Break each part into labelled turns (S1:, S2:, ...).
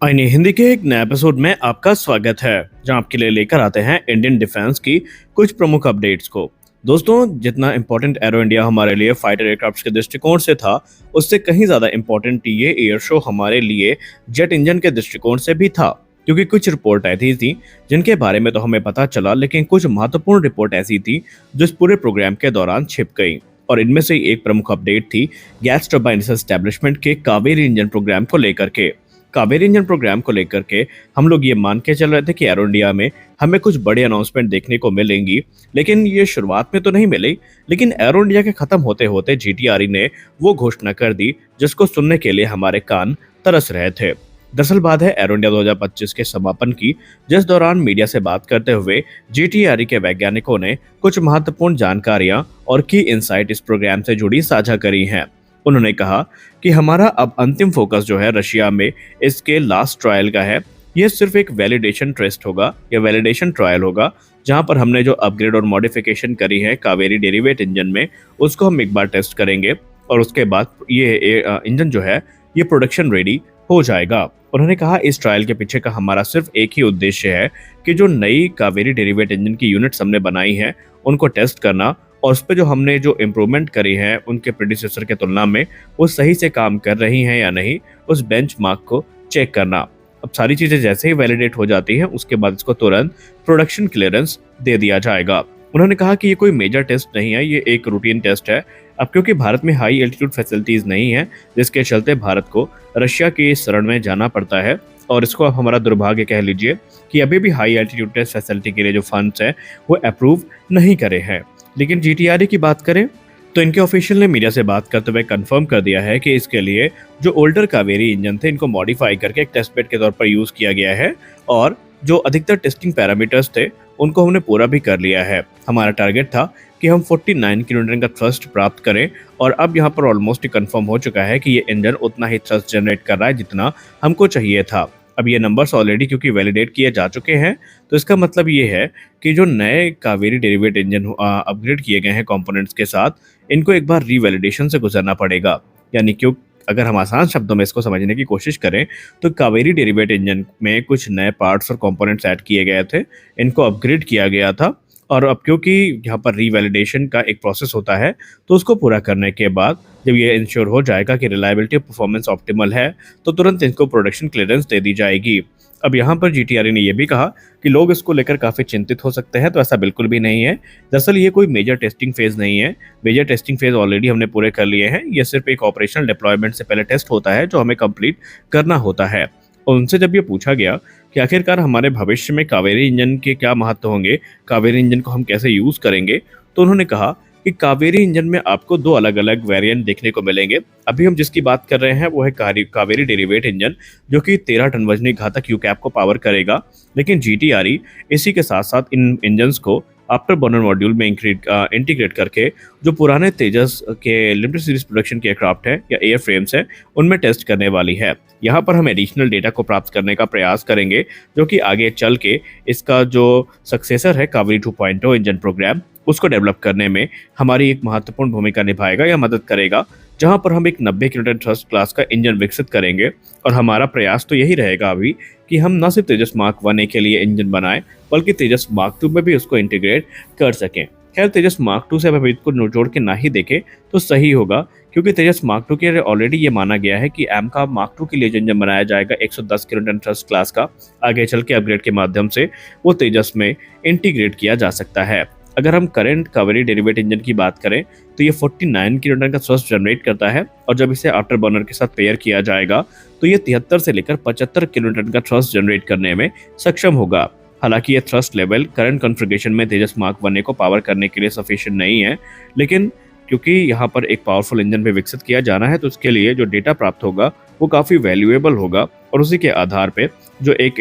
S1: आईने हिंदी के एक नए एपिसोड में आपका स्वागत है, जहां आपके लिए लेकर आते हैं इंडियन डिफेंस की कुछ प्रमुख अपडेट्स को। दोस्तों, जितना इंपॉर्टेंट एरो इंडिया हमारे लिए फाइटर एयरक्राफ्ट के दृष्टिकोण से था, उससे कहीं ज्यादा इंपॉर्टेंट ये एयर शो हमारे लिए जेट इंजन के दृष्टिकोण से भी था। क्योंकि कुछ रिपोर्ट ऐसी थी जिनके बारे में तो हमें पता चला, लेकिन कुछ महत्वपूर्ण रिपोर्ट ऐसी थी जो इस पूरे प्रोग्राम के दौरान छिप गई। और इनमें से एक प्रमुख अपडेट थी गैस टर्बाइन एस्टेब्लिशमेंट के कावेरी इंजन प्रोग्राम को लेकर के। कावेरी इंजन प्रोग्राम को लेकर के हम लोग ये मान के चल रहे थे कि एरो इंडिया में हमें कुछ बड़ी अनाउंसमेंट देखने को मिलेंगी, लेकिन ये शुरुआत में तो नहीं मिली। लेकिन एरो इंडिया के खत्म होते होते जीटीआरई ने वो घोषणा कर दी जिसको सुनने के लिए हमारे कान तरस रहे थे। दरअसल बात है एरो इंडिया 2025 के समापन की, जिस दौरान मीडिया से बात करते हुए जीटीआरई के वैज्ञानिकों ने कुछ महत्वपूर्ण जानकारियां और की इंसाइट इस प्रोग्राम से जुड़ी साझा करी हैं। उन्होंने कहा कि हमारा अब अंतिम फोकस जो है रशिया में इसके लास्ट ट्रायल का है। यह सिर्फ एक वैलिडेशन टेस्ट होगा या वैलिडेशन ट्रायल होगा, जहां पर हमने जो अपग्रेड और मॉडिफिकेशन करी है कावेरी डेरिवेट इंजन में, उसको हम एक बार टेस्ट करेंगे और उसके बाद ये इंजन जो है ये प्रोडक्शन रेडी हो जाएगा। उन्होंने कहा इस ट्रायल के पीछे का हमारा सिर्फ एक ही उद्देश्य है कि जो नई कावेरी डेरिवेट इंजन की यूनिट्स हमने बनाई है उनको टेस्ट करना, और उस पर जो हमने जो इम्प्रूवमेंट करी है उनके प्रेडिसेसर के तुलना में वो सही से काम कर रही हैं या नहीं, उस बेंचमार्क को चेक करना। अब सारी चीज़ें जैसे ही वैलिडेट हो जाती हैं उसके बाद इसको तुरंत प्रोडक्शन क्लियरेंस दे दिया जाएगा। उन्होंने कहा कि ये कोई मेजर टेस्ट नहीं है, ये एक रूटीन टेस्ट है। अब क्योंकि भारत में हाई एल्टीट्यूड फैसिलिटीज़ नहीं है, जिसके चलते भारत को रशिया की शरण में जाना पड़ता है, और इसको आप हमारा दुर्भाग्य कह लीजिए कि अभी भी हाई एल्टीट्यूड टेस्ट फैसिलिटी के लिए जो फंड्स हैं वो अप्रूव नहीं करे हैं। लेकिन जीटीआरई की बात करें तो इनके ऑफिशियल ने मीडिया से बात करते हुए कंफर्म कर दिया है कि इसके लिए जो ओल्डर कावेरी इंजन थे इनको मॉडिफाई करके एक टेस्ट बेड के तौर पर यूज किया गया है, और जो अधिकतर टेस्टिंग पैरामीटर्स थे उनको हमने पूरा भी कर लिया है। हमारा टारगेट था कि हम 49 किलोन्यूटन का थ्रस्ट प्राप्त करें, और अब यहाँ पर ऑलमोस्ट कंफर्म हो चुका है कि ये इंजन उतना ही थ्रस्ट जनरेट कर रहा है जितना हमको चाहिए था। अब ये नंबर्स ऑलरेडी क्योंकि वैलिडेट किए जा चुके हैं, तो इसका मतलब ये है कि जो नए कावेरी डेरिवेट इंजन अपग्रेड किए गए हैं कंपोनेंट्स के साथ, इनको एक बार रीवैलिडेशन से गुजरना पड़ेगा। यानी क्यों, अगर हम आसान शब्दों में इसको समझने की कोशिश करें तो कावेरी डेरिवेट इंजन में कुछ नए पार्ट्स और कंपोनेंट्स ऐड किए गए थे, इनको अपग्रेड किया गया था, और अब क्योंकि यहाँ पर रीवैलिडेशन का एक प्रोसेस होता है, तो उसको पूरा करने के बाद जब ये इंश्योर हो जाएगा कि रिलायबिलिटी और परफॉर्मेंस ऑप्टिमल है, तो तुरंत इनको प्रोडक्शन क्लियरेंस दे दी जाएगी। अब यहाँ पर जीटीआरई ने यह भी कहा कि लोग इसको लेकर काफ़ी चिंतित हो सकते हैं, तो ऐसा बिल्कुल भी नहीं है। दरअसल ये कोई मेजर टेस्टिंग फेज़ नहीं है, मेजर टेस्टिंग फेज़ ऑलरेडी हमने पूरे कर लिए हैं। ये सिर्फ एक ऑपरेशनल डिप्लॉयमेंट से पहले टेस्ट होता है जो हमें कंप्लीट करना होता है। और उनसे जब ये पूछा गया कि आखिरकार हमारे भविष्य में कावेरी इंजन के क्या महत्व होंगे, कावेरी इंजन को हम कैसे यूज़ करेंगे, तो उन्होंने कहा कि कावेरी इंजन में आपको दो अलग अलग वेरिएंट देखने को मिलेंगे। अभी हम जिसकी बात कर रहे हैं वो है कावेरी डेरिवेट इंजन, जो कि 13 टन वजनी घातक यूकैप को पावर करेगा। लेकिन जीटीआरई इसी के साथ साथ इन इंजन्स को आफ्टर बर्नर मॉड्यूल में इंटीग्रेट करके जो पुराने तेजस के लिमिटेड सीरीज प्रोडक्शन के एयरक्राफ्ट है या एयर फ्रेम्स है उनमें टेस्ट करने वाली है। यहाँ पर हम एडिशनल डेटा को प्राप्त करने का प्रयास करेंगे, जो कि आगे चल के इसका जो सक्सेसर है कावेरी 2.0 इंजन प्रोग्राम, उसको डेवलप करने में हमारी एक महत्वपूर्ण भूमिका निभाएगा या मदद करेगा, जहां पर हम एक 90 किलोटन थ्रस्ट क्लास का इंजन विकसित करेंगे। और हमारा प्रयास तो यही रहेगा अभी कि हम न सिर्फ तेजस मार्क 1 के लिए इंजन बनाएं, बल्कि तेजस मार्क 2 में भी उसको इंटीग्रेट कर सकें। खैर, तेजस मार्क 2 से अब इसको जोड़ के ना ही देखें तो सही होगा, क्योंकि तेजस मार्क 2 के लिए ऑलरेडी ये माना गया है कि एमका मार्क 2 के लिए जो इंजन बनाया जाएगा 110 किलोटन थ्रस्ट क्लास का, आगे चल के अपग्रेड के माध्यम से वो तेजस में इंटीग्रेट किया जा सकता है। अगर हम करंट कावेरी डेरिवेट इंजन की बात करें तो ये 49 किलोटन का थ्रस्ट जनरेट करता है, और जब इसे आफ्टर बर्नर के साथ पेयर किया जाएगा तो ये 73 से लेकर 75 किलोटन का थ्रस्ट जनरेट करने में सक्षम होगा। हालांकि ये थ्रस्ट लेवल करंट कॉन्फ़िगरेशन में तेजस मार्क 1 को पावर करने के लिए सफिशिएंट नहीं है, लेकिन क्योंकि यहाँ पर एक पावरफुल इंजन भी विकसित किया जाना है, तो उसके लिए जो डेटा प्राप्त होगा वो काफ़ी वैल्यूएबल होगा, और उसी के आधार पे जो एक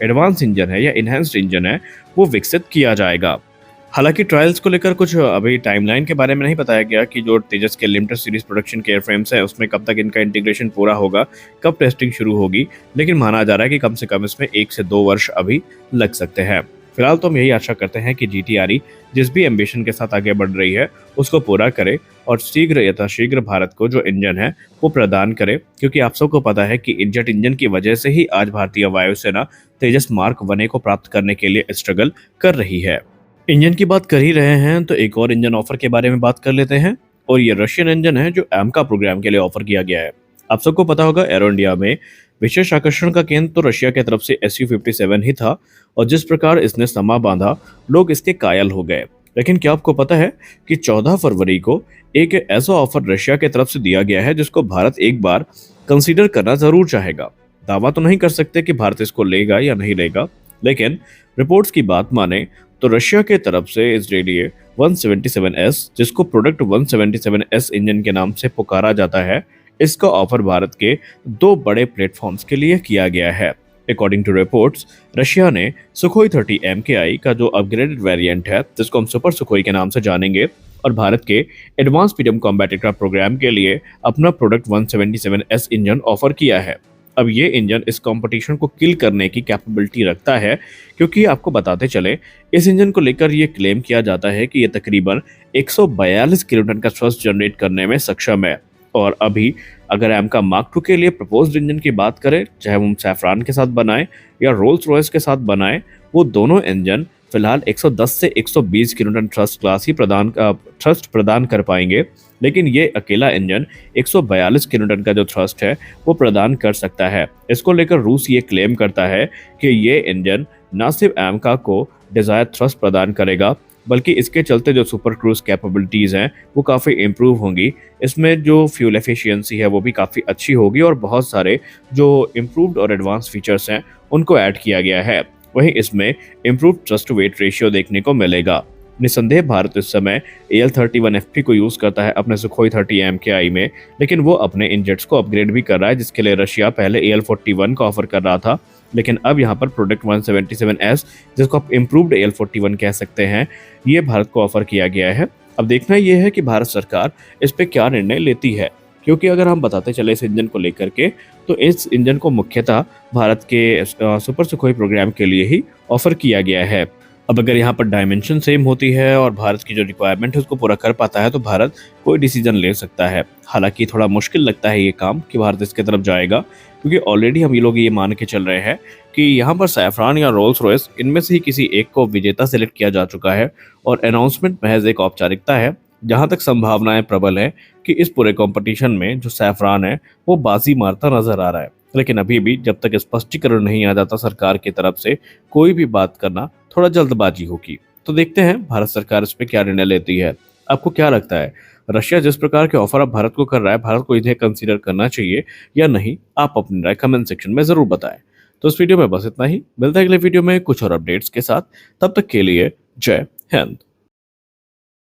S1: एडवांस इंजन है या इनहेंस्ड इंजन है वो विकसित किया जाएगा। हालांकि ट्रायल्स को लेकर कुछ अभी टाइमलाइन के बारे में नहीं बताया गया कि जो तेजस के लिमिटेड सीरीज प्रोडक्शन के एयरफ्रेम्स है उसमें कब तक इनका इंटीग्रेशन पूरा होगा, कब टेस्टिंग शुरू होगी, लेकिन माना जा रहा है कि कम से कम इसमें 1 से 2 वर्ष अभी लग सकते हैं। फिलहाल तो हम यही आशा करते हैं कि जीटीआरई जिस भी एम्बिशन के साथ आगे बढ़ रही है उसको पूरा करे और शीघ्र यथाशीघ्र भारत को जो इंजन है वो प्रदान करे, क्योंकि आप सबको पता है कि जेट इंजन की वजह से ही आज भारतीय वायुसेना तेजस मार्क 1 को प्राप्त करने के लिए स्ट्रगल कर रही है। इंजन की बात कर ही रहे हैं तो एक और इंजन ऑफर के बारे में बात कर लेते हैं, और ये रशियन इंजन है जो एमका प्रोग्राम के लिए ऑफर किया गया है। आप सबको पता होगा एरो इंडिया में विशेष आकर्षण का केंद्र तो रशिया की तरफ से SU-57 ही था, और जिस प्रकार इसने समा बांधा लोग इसके कायल हो गए। लेकिन क्या आपको पता है कि 14 फरवरी को एक ऐसा ऑफर रशिया की तरफ से दिया गया है जिसको भारत एक बार कंसीडर करना जरूर चाहेगा। दावा तो नहीं कर सकते कि भारत इसको लेगा या नहीं लेगा, लेकिन रिपोर्ट्स की बात माने तो रशिया के तरफ से इसराइली 177S, जिसको प्रोडक्ट 177S इंजन के नाम से पुकारा जाता है, इसका ऑफर भारत के 2 बड़े प्लेटफॉर्म्स के लिए किया गया है। अकॉर्डिंग टू रिपोर्ट्स, रशिया ने सुखोई 30 MKI का जो अपग्रेडेड वेरिएंट है, जिसको हम सुपर सुखोई के नाम से जानेंगे, और भारत के advance medium combat aircraft program के लिए अपना प्रोडक्ट 177S इंजन ऑफर किया है। अब ये इंजन इस कंपटीशन को किल करने की कैपेबिलिटी रखता है, क्योंकि आपको बताते चले इस इंजन को लेकर ये क्लेम किया जाता है कि ये तकरीबन 142 किलोटन का थ्रस्ट जनरेट करने में सक्षम है। और अभी अगर एमका मार्क 2 के लिए प्रपोज्ड इंजन की बात करें, चाहे वो सैफरान के साथ बनाए या रोल्स रॉयस के साथ बनाए, वो दोनों इंजन फिलहाल 110 से 120 किलोटन थ्रस्ट प्रदान कर पाएंगे, लेकिन ये अकेला इंजन 142 किलोटन का जो थ्रस्ट है वो प्रदान कर सकता है। इसको लेकर रूस ये क्लेम करता है कि ये इंजन न सिर्फ एमका को डिजायर थ्रस्ट प्रदान करेगा, बल्कि इसके चलते जो सुपर क्रूज कैपेबिलिटीज़ हैं वो काफ़ी इम्प्रूव होंगी। इसमें जो फ्यूल एफिशिएंसी है वो भी काफ़ी अच्छी होगी, और बहुत सारे जो इम्प्रूव्ड और एडवांस फीचर्स हैं उनको ऐड किया गया है। वहीं इसमें improve thrust to weight ratio देखने को मिलेगा। निसंदेह भारत इस समय AL-31FP को यूज़ करता है अपने सुखोई 30 MKI में, लेकिन वो अपने इंजेट्स को अपग्रेड भी कर रहा है, जिसके लिए रशिया पहले AL-41 का ऑफर कर रहा था, लेकिन अब यहाँ पर प्रोडक्ट 177S, जिसको आप इम्प्रूव्ड AL-41 कह सकते हैं, ये भारत को ऑफर किया गया है। अब देखना यह है कि भारत सरकार इस पे क्या निर्णय लेती है, क्योंकि अगर हम बताते चले इस इंजन को लेकर के, तो इस इंजन को मुख्यतः भारत के सुपर सुखोई प्रोग्राम के लिए ही ऑफर किया गया है। अब अगर यहाँ पर डायमेंशन सेम होती है और भारत की जो रिक्वायरमेंट है उसको पूरा कर पाता है तो भारत कोई डिसीजन ले सकता है। हालांकि थोड़ा मुश्किल लगता है ये काम कि भारत इसके तरफ जाएगा, क्योंकि ऑलरेडी हम ये लोग ये मान के चल रहे हैं कि यहाँ पर सैफरान या रोल्स रॉयस इनमें से ही किसी एक को विजेता सेलेक्ट किया जा चुका है, और अनाउंसमेंट महज एक औपचारिकता है। जहाँ तक संभावनाएं प्रबल है कि इस पूरे कंपटीशन में जो सैफरान है वो बाजी मारता नजर आ रहा है, लेकिन अभी भी जब तक स्पष्टीकरण नहीं आ जाता सरकार की तरफ से, कोई भी बात करना थोड़ा जल्दबाजी होगी। तो देखते हैं भारत सरकार इस पे क्या निर्णय लेती है। आपको क्या लगता है, रशिया जिस प्रकार के ऑफर अब भारत को कर रहा है, भारत को इन्हें कंसीडर करना चाहिए या नहीं? आप अपनी राय कमेंट सेक्शन में जरूर बताएं। तो इस वीडियो में बस इतना ही, मिलते हैं अगले वीडियो में कुछ और अपडेट्स के साथ। तब तक के लिए जय हिंद।